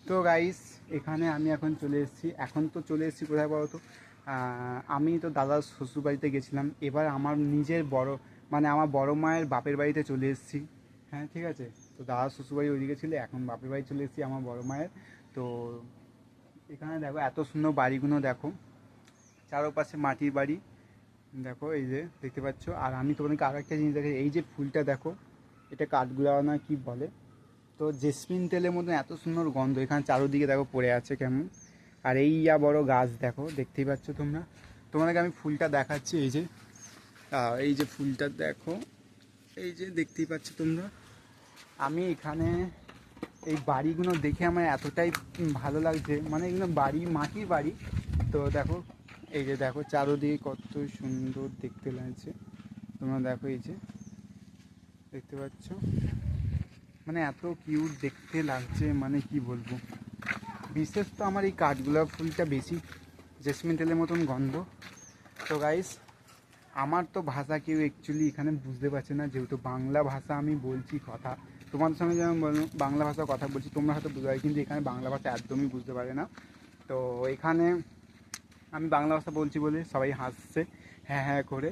তো গাইস, এখানে আমি এখন চলে এসেছি কোথায় বলো তো? আমি তো দাদার শ্বশুর বাড়িতে গেছিলাম, এবার আমার নিজের বড় মানে আমার বড় মায়ের বাপের বাড়িতে চলে এসেছি। হ্যাঁ, ঠিক আছে। তো দাদার শ্বশুর বাড়ি ওইদিকে ছিল, এখন বাপের বাড়ি চলে এসেছি আমার বড় মায়ের। তো এখানে দেখো এত সুন্দর বাড়িগুলো দেখো, চারপাশে মাটির বাড়ি। দেখো এই যে দেখতে পাচ্ছ। আর আমি তোমাদেরকে আরো একটা জিনিস দেখে, এই যে ফুলটা দেখো, এটা কাঠগোলাপ না কি বলে, তো জেসমিন তেলের মতন এত সুন্দর গন্ধ এখানে চারোদিকে দেখো পড়ে আছে কেমন। আর এই বড় গাছ দেখো, দেখতেই পাচ্ছ তোমরা। তোমাদেরকে আমি ফুলটা দেখাচ্ছি, এই যে এই যে ফুলটা দেখো, এই যে দেখতেই পাচ্ছ তোমরা। আমি এখানে এই বাড়িগুলো দেখে আমার এতটাই ভালো লাগছে, মানে এগুলো বাড়ি মাটির বাড়ি। তো দেখো, এই যে দেখো চারোদিকে কত সুন্দর দেখতে লাগছে। তোমরা দেখো, এই যে দেখতে পাচ্ছ, মানে এত কিউট দেখতে লাগছে, মানে কি বলবো। বিশেষ তো আমার এই কাঠগোলাপ ফুলটা বেশি, জেসমিন তেলের মতন গন্ধ। তো গাইস, আমার তো ভাষা কেউ অ্যাকচুয়ালি এখানে বুঝতে পারছে না, যেহেতু বাংলা ভাষা আমি বলছি কথা। তোমাদের সঙ্গে যেমন বাংলা ভাষা কথা বলছি, তোমরা হয়তো বুঝতে পারো, কিন্তু এখানে বাংলা ভাষা একদমই বুঝতে পারে না। তো এখানে আমি বাংলা ভাষা বলছি বলে সবাই হাসছে হ্যাঁ হ্যাঁ করে।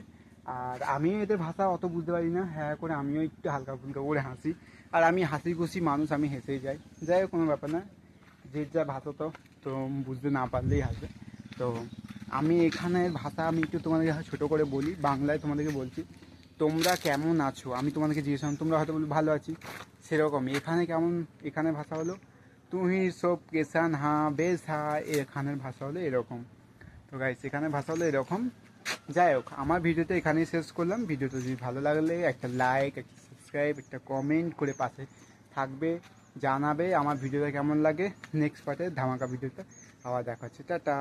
আর আমিও এদের ভাষা অত বুঝতে পারি না, হ্যাঁ করে আমিও একটু হালকা ফুলকা করে হাসি। আর আমি হাসি খুশি মানুষ, আমি হেসেই যাই। যাই হোক, কোনো ব্যাপার না, যে যা ভাষা তো বুঝতে না পারলেই হাসবে। তো আমি এখানের ভাষা আমি একটু তোমাদেরকে ছোটো করে বলি, বাংলায় তোমাদেরকে বলছি। তোমরা কেমন আছো, আমি তোমাদেরকে জিজ্ঞেস করলাম, তোমরা হয়তো বলবে ভালো আছি। সেরকমই এখানে কেমন, এখানের ভাষা হলো তুই সব কেসান হ্যাঁ বেশ হ্যাঁ, এখানের ভাষা হলো এরকম। তো গাইস, এখানে ভাষা হলো এরকম। যাই হোক, আমার ভিডিওটা এখানেই শেষ করলাম। ভিডিওটা যদি ভালো লাগলে একটা লাইক, একটা সাবস্ক্রাইব, একটা কমেন্ট করে পাশে থাকবে, জানাবে আমার ভিডিওটা কেমন লাগে। নেক্সট পার্টে ধামাকা ভিডিওটা আবার দেখা হচ্ছে। টাটা।